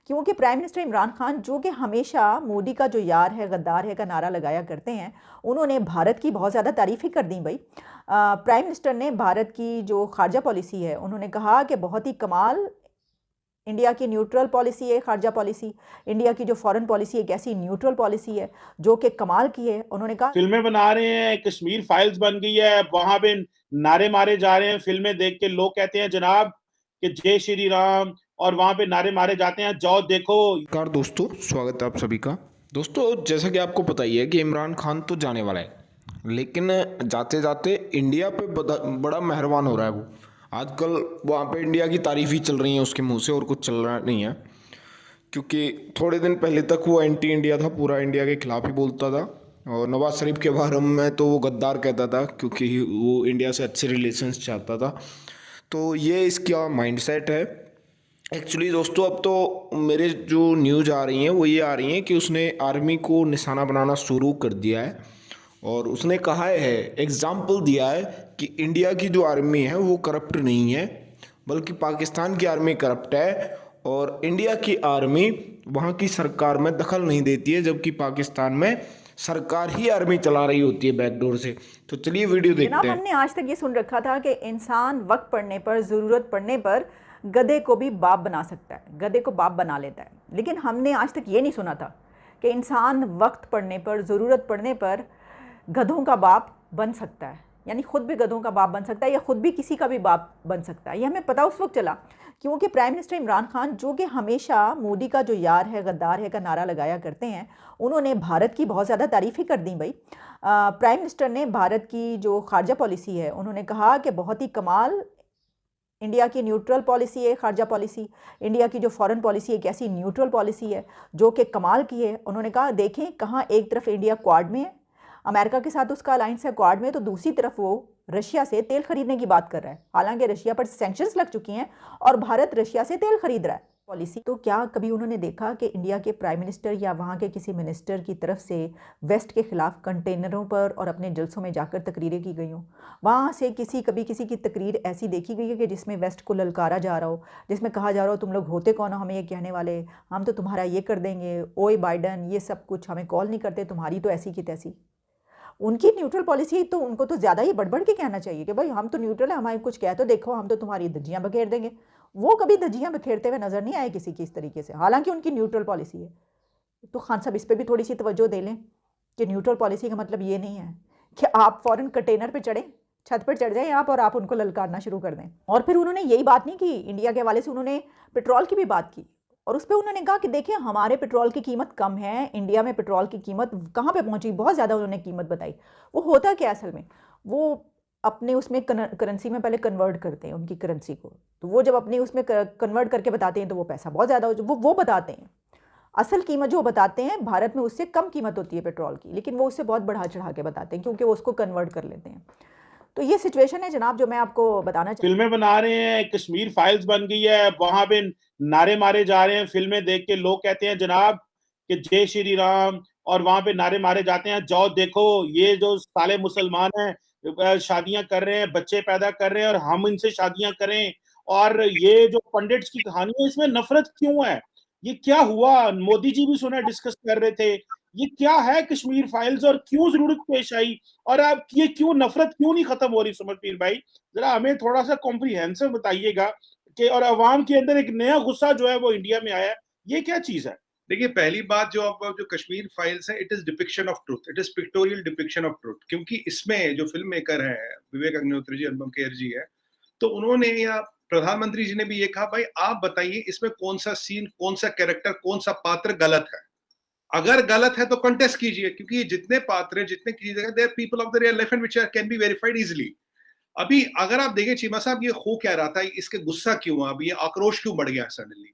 क्योंकि prime minister Imran Khan जो कि हमेशा मोदी का जो यार है गद्दार है का नारा लगाया करते हैं, उन्होंने भारत की बहुत ज़्यादा तारीफ़ ही कर दी भाई। प्राइम मिनिस्टर ने भारत की जो खारजा पॉलिसी है, उन्होंने कहा कि बहुत ही कमाल इंडिया की न्यूट्रल पॉलिसी है खारजा पॉलिसी। इंडिया की जो फॉरेन पॉलिसी है एक ऐसी न्यूट्रल पॉलिसी है जो कि कमाल की है। उन्होंने कहा फिल्में बना रहे हैं, कश्मीर फाइल्स बन गई है, वहां पे नारे मारे जा रहे हैं। फिल्में देख के लोग कहते हैं जनाब कि जय श्री राम, और वहां पे नारे मारे जाते हैं, जाओ देखो। नमस्कार दोस्तों, स्वागत है आप सभी का। दोस्तों, जैसा कि आपको पता ही है कि इमरान खान तो जाने वाला है, लेकिन जाते जाते इंडिया पे बड़ा मेहरबान हो रहा है वो। आजकल वहाँ पे इंडिया की तारीफ ही चल रही है उसके मुंह से, और कुछ चल रहा नहीं है। क्योंकि थोड़े दिन पहले तक वो एंटी इंडिया था, पूरा इंडिया के खिलाफ ही बोलता था। और नवाज शरीफ के बारे में तो वो गद्दार कहता था, क्योंकि वो इंडिया से अच्छे रिलेशंस चाहता था। तो ये इसका माइंडसेट है। एक्चुअली दोस्तों, अब तो मेरे जो न्यूज़ आ रही हैं वो ये आ रही हैं कि उसने आर्मी को निशाना बनाना शुरू कर दिया है। और उसने कहा है, एग्जाम्पल दिया है कि इंडिया की जो आर्मी है वो करप्ट नहीं है, बल्कि पाकिस्तान की आर्मी करप्ट है। और इंडिया की आर्मी वहाँ की सरकार में दखल नहीं देती है, जबकि पाकिस्तान में सरकार ही आर्मी चला रही होती है बैकडोर से। तो चलिए वीडियो देखते जनाब, हैं। हमने आज तक ये सुन रखा था कि इंसान वक्त पड़ने पर, ज़रूरत पड़ने पर गधे को भी बाप बना सकता है, गधे को बाप बना लेता है। लेकिन हमने आज तक ये नहीं सुना था कि इंसान वक्त पड़ने पर, ज़रूरत पड़ने पर गधों का बाप बन सकता है, यानी खुद भी गधों का बाप बन सकता है या खुद भी किसी का भी बाप बन सकता है। ये हमें पता उस वक्त चला क्योंकि प्राइम मिनिस्टर इमरान खान जो कि हमेशा मोदी का जो यार है गद्दार है का नारा लगाया करते हैं, उन्होंने भारत की बहुत ज़्यादा तारीफ़ ही कर दी भाई। प्राइम मिनिस्टर ने भारत की जो खारजा पॉलिसी है, उन्होंने कहा कि बहुत ही कमाल इंडिया की न्यूट्रल पॉलिसी है खारजा पॉलिसी। इंडिया की जो फॉरेन पॉलिसी एक ऐसी न्यूट्रल पॉलिसी है जो कि कमाल की है। उन्होंने कहा देखें कहाँ एक तरफ इंडिया क्वाड में है, अमेरिका के साथ उसका अलायंस है क्वाड में, तो दूसरी तरफ वो रशिया से तेल खरीदने की बात कर रहा है। हालांकि रशिया पर सैंक्शंस लग चुकी हैं और भारत रशिया से तेल खरीद रहा है। पॉलिसी तो क्या कभी उन्होंने देखा कि इंडिया के प्राइम मिनिस्टर या वहाँ के किसी मिनिस्टर की तरफ से वेस्ट के खिलाफ कंटेनरों पर और अपने जलसों में जाकर तकरीरें की गई हों? वहाँ से कभी किसी की तकरीर ऐसी देखी गई है कि जिसमें वेस्ट को ललकारा जा रहा हो, जिसमें कहा जा रहा हो तुम लोग होते कौन हो हमें ये कहने वाले, हम तो तुम्हारा ये कर देंगे, ओए बाइडन ये सब कुछ, हमें कॉल नहीं करते, तुम्हारी तो ऐसी की तैसी। उनकी न्यूट्रल पॉलिसी तो उनको तो ज़्यादा ही बढ़ के कहना चाहिए कि भाई हम तो न्यूट्रल है, हमारे कुछ कह तो देखो, हम तो तुम्हारी धज्जियाँ बखेर देंगे। वो कभी धज्जियाँ बखेरते हुए नज़र नहीं आए किसी की इस तरीके से, हालांकि उनकी न्यूट्रल पॉलिसी है। तो खान साहब इस पर भी थोड़ी सी तवज्जो दे लें कि न्यूट्रल पॉलिसी का मतलब ये नहीं है कि आप फॉरेन कंटेनर पर चढ़ें, छत पर चढ़ जाएं आप और आप उनको ललकारना शुरू कर दें। और फिर उन्होंने यही बात नहीं की, इंडिया के हवाले से उन्होंने पेट्रोल की भी बात की और उस पर उन्होंने कहा कि देखिए हमारे पेट्रोल की कीमत कम है, इंडिया में पेट्रोल की कीमत कहाँ पे पहुंची, बहुत ज़्यादा उन्होंने कीमत बताई। वो होता क्या असल में, वो अपने उसमें करेंसी में पहले कन्वर्ट करते हैं उनकी करेंसी को, तो वो जब अपनी उसमें कन्वर्ट करके बताते हैं तो वो पैसा बहुत ज़्यादा हो, वो बताते हैं असल कीमत जो बताते हैं भारत में उससे कम कीमत होती है पेट्रोल की, लेकिन वो उससे बहुत बढ़ा चढ़ा के बताते हैं क्योंकि वो उसको कन्वर्ट कर लेते हैं। तो ये सिचुएशन है जनाब जो मैं आपको बताना चाहती फिल्में बना रहे हैं, कश्मीर फाइल्स बन गई है, वहां पे नारे मारे जा रहे हैं। फिल्में देख के लोग कहते हैं जनाब कि जय श्री राम, और वहां पे नारे मारे जाते हैं, जाओ देखो ये जो साले मुसलमान हैं शादियां कर रहे हैं, बच्चे पैदा कर रहे हैं, और हम इनसे शादियां करें। और ये जो पंडित्स की कहानी है, इसमें नफरत क्यों है? ये क्या हुआ? मोदी जी भी सुना डिस्कस कर रहे थे। ये क्या है कश्मीर फाइल्स, और क्यों जरूरत पेश आई? और अब ये क्यों नफरत क्यों नहीं खत्म हो रही? समझ पीर भाई, जरा हमें थोड़ा सा कॉम्प्रिहेंसिव बताइएगा कि और अवाम के अंदर एक नया गुस्सा जो है वो इंडिया में आया है, ये क्या चीज है? देखिए, पहली बात जो कश्मीर फाइल्स है, it is depiction of truth, it is pictorial depiction of truth. क्योंकि इसमें जो फिल्म मेकर है विवेक अग्निहोत्री जी, अनुपम खेर जी है, तो उन्होंने या प्रधानमंत्री जी ने भी ये कहा, भाई आप बताइए इसमें कौन सा सीन, कौन सा कैरेक्टर, कौन सा पात्र गलत है। अगर गलत है तो कंटेस्ट कीजिए, क्योंकि जितने पात्र, जितने चीजें, there people of the real life and which can be verified easily. अभी अगर आप देखें चीमा साहब, ये हो क्या रहा था, इसके गुस्सा क्यों, अब ये आक्रोश क्यों बढ़ गया सडनली?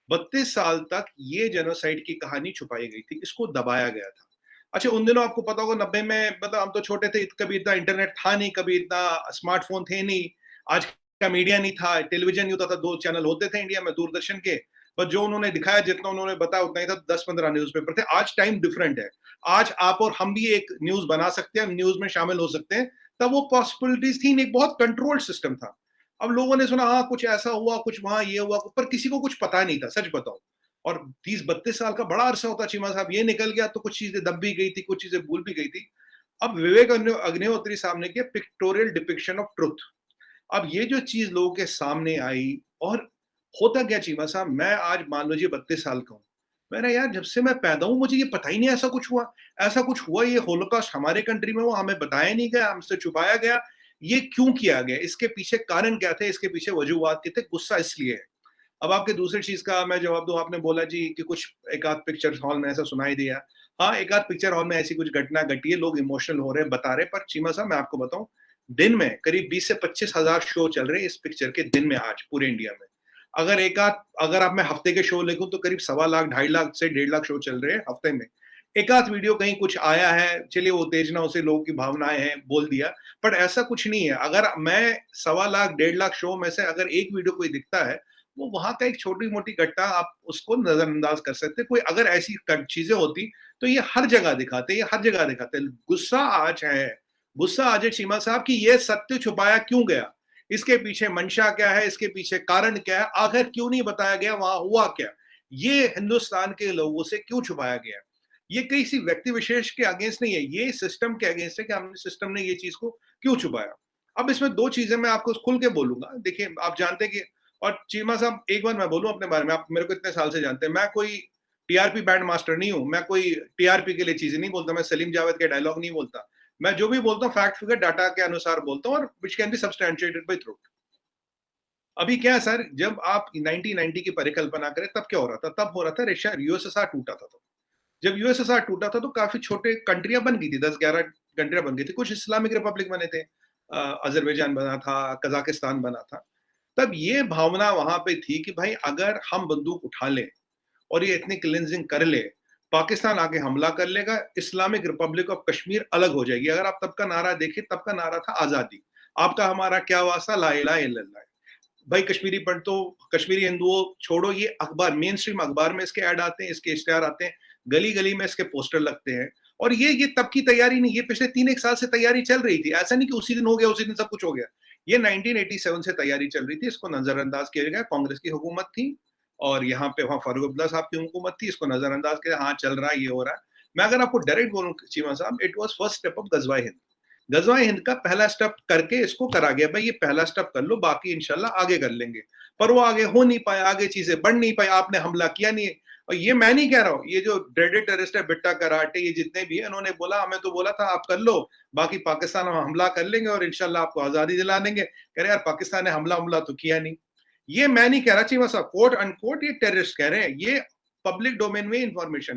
32 साल तक ये जेनोसाइड की कहानी छुपाई गई थी, इसको दबाया गया था। अच्छा, उन दिनों आपको पता होगा 90 में, मतलब हम तो छोटे थे, कभी इतना इंटरनेट था नहीं, कभी इतना स्मार्टफोन थे नहीं, आज का मीडिया नहीं था, टेलीविजन नहीं होता था, 2 चैनल होते थे इंडिया में दूरदर्शन के, बस जो उन्होंने दिखाया, जितना उन्होंने बताया उतना ही था। 10-15 न्यूज़पेपर थे। आज टाइम डिफरेंट है। आज आप और हम भी एक न्यूज बना सकते हैं, न्यूज में शामिल हो सकते हैं। तब वो पॉसिबिलिटीज थी नहीं, बहुत कंट्रोल्ड सिस्टम था। अब लोगों ने सुना हाँ कुछ ऐसा हुआ, कुछ वहां ये हुआ, पर किसी को कुछ पता नहीं था, सच बताओ। और 30-32 साल का बड़ा अरसा होता चीमा साहब, ये निकल गया तो कुछ चीजें दब भी गई थी, कुछ चीजें भूल भी गई थी। अब विवेक अग्निहोत्री साहब ने किया पिक्टोरियल डिपिक्शन ऑफ ट्रुथ। अब ये जो चीज लोगों के सामने आई, और होता क्या चीमा साहब, मैं आज मान लीजिए 32 साल का हूँ, मैंने यार जब से मैं पैदा हूं मुझे ये पता ही नहीं ऐसा कुछ हुआ, ऐसा कुछ हुआ, ये होलोकॉस्ट हमारे कंट्री में हुआ, हमें बताया नहीं गया, हमसे छुपाया गया, ये क्यों किया गया, इसके पीछे कारण क्या थे, इसके पीछे वजूहत क्या थे, गुस्सा इसलिए है। अब आपके दूसरी चीज का मैं जवाब दूं, आपने बोला जी कि कुछ एक आध पिक्चर हॉल में ऐसा सुनाई दिया। हाँ, एक आध पिक्चर हॉल में ऐसी कुछ घटना घटी है, लोग इमोशनल हो रहे हैं, बता रहे, पर चीमा साहब मैं आपको बताऊं, दिन में करीब 20 से 25 हजार शो चल रहे हैं इस पिक्चर के दिन में आज पूरे इंडिया में। अगर आप मैं हफ्ते के शो लिखूं तो करीब 1.25 लाख 2.5 लाख से 1.5 लाख शो चल रहे हैं हफ्ते में। एक आध वीडियो कहीं कुछ आया है, चलिए वो उत्तेजना से लोगों की भावनाएं हैं बोल दिया, बट ऐसा कुछ नहीं है। अगर मैं 1.25 लाख 1.5 लाख शो में से अगर एक वीडियो कोई दिखता है, वो वहां का एक छोटी मोटी घटना, आप उसको नजरअंदाज कर सकते। कोई अगर ऐसी चीजें होती तो ये हर जगह दिखाते, ये हर जगह दिखाते। गुस्सा आज है चीमा साहब की ये सत्य छुपाया क्यों गया, इसके पीछे मंशा क्या है, इसके पीछे कारण क्या है, आखिर क्यों नहीं बताया गया, वहां हुआ क्या, ये हिंदुस्तान के लोगों से क्यों छुपाया गया। ये किसी व्यक्ति विशेष के अगेंस्ट नहीं है, ये सिस्टम के अगेंस्ट है कि हमने सिस्टम ने ये चीज को क्यों छुपाया। अब इसमें दो चीजें मैं आपको खुल के बोलूंगा। देखिए आप जानते हैं कि, और चीमा साहब एक बार मैं बोलूं अपने बारे में, आप मेरे को इतने साल से जानते हैं, मैं कोई टीआरपी बैंड मास्टर नहीं हूं, मैं कोई टीआरपी के लिए चीजें नहीं बोलता, मैं सलीम जावेद के डायलॉग नहीं बोलता, मैं जो भी बोलता हूँ फैक्ट फिगर डाटा के अनुसार बोलता हूँ, और which can be substantiated by truth. अभी क्या है सर, जब आप 1990 की परिकल्पना करें तब क्या हो रहा था, तब हो रहा था रशिया यूएसएसआर टूटा था। तो जब यूएसएसआर टूटा था तो काफी छोटे कंट्रियां बन गई थी, 10-11 कंट्रियां बन गई थी, कुछ इस्लामिक रिपब्लिक बने थे, अजरबैजान बना था, कजाकिस्तान बना था। तब ये भावना वहां पे थी कि भाई अगर हम बंदूक उठा लें और ये इतनी क्लिंजिंग कर ले, पाकिस्तान आके हमला कर लेगा, इस्लामिक रिपब्लिक ऑफ कश्मीर अलग हो जाएगी। अगर आप तब का नारा देखें, तब का नारा था आजादी, आपका हमारा क्या वास्ता, ला इलाहा इल्लल्लाह। भाई कश्मीरी पंडितों, कश्मीरी हिंदुओं छोड़ो, ये अखबार, मेन स्ट्रीम अखबार में इसके ऐड आते हैं, इसके इश्तेहार आते हैं, गली गली में इसके पोस्टर लगते हैं। और ये तब की तैयारी नहीं, ये पिछले 3-1 साल से तैयारी चल रही थी, ऐसा नहीं कि उसी दिन हो गया, उसी दिन सब कुछ हो गया। ये 1987 से तैयारी चल रही थी, इसको नजरअंदाज किया गया। कांग्रेस की हुकूमत थी और यहाँ पे वहां फारूक अब्दुल्ला साहब की हुकूमत थी, इसको नजरअंदाज किया, हाँ चल रहा है, ये हो रहा है। मैं अगर आपको डायरेक्ट बोलूं चीमा साहब, it was first step of गजवाए हिंद। गजवाए हिंद का पहला स्टेप करके इसको करा गया, भाई ये पहला स्टेप कर लो, बाकी इंशाल्लाह आगे कर लेंगे। पर वो आगे हो नहीं पाया, आगे चीजें बढ़ नहीं पाई, आपने हमला किया नहीं। और ये मैं नहीं कह रहा हूँ, ये जो ड्रेडेड टेररिस्ट है, बिट्टा कराटे, ये जितने भी है, इन्होंने बोला, हमें तो बोला था आप कर लो, बाकी पाकिस्तान हम हमला कर लेंगे और इंशाल्लाह आपको आजादी दिला देंगे। कह रहे यार पाकिस्तान ने हमला तो किया नहीं। ये मैं नहीं कह रहा चीमा साहब, कोट अनकोट ये टेररिस्ट कह रहे हैं, ये पब्लिक डोमेन में इंफॉर्मेशन है।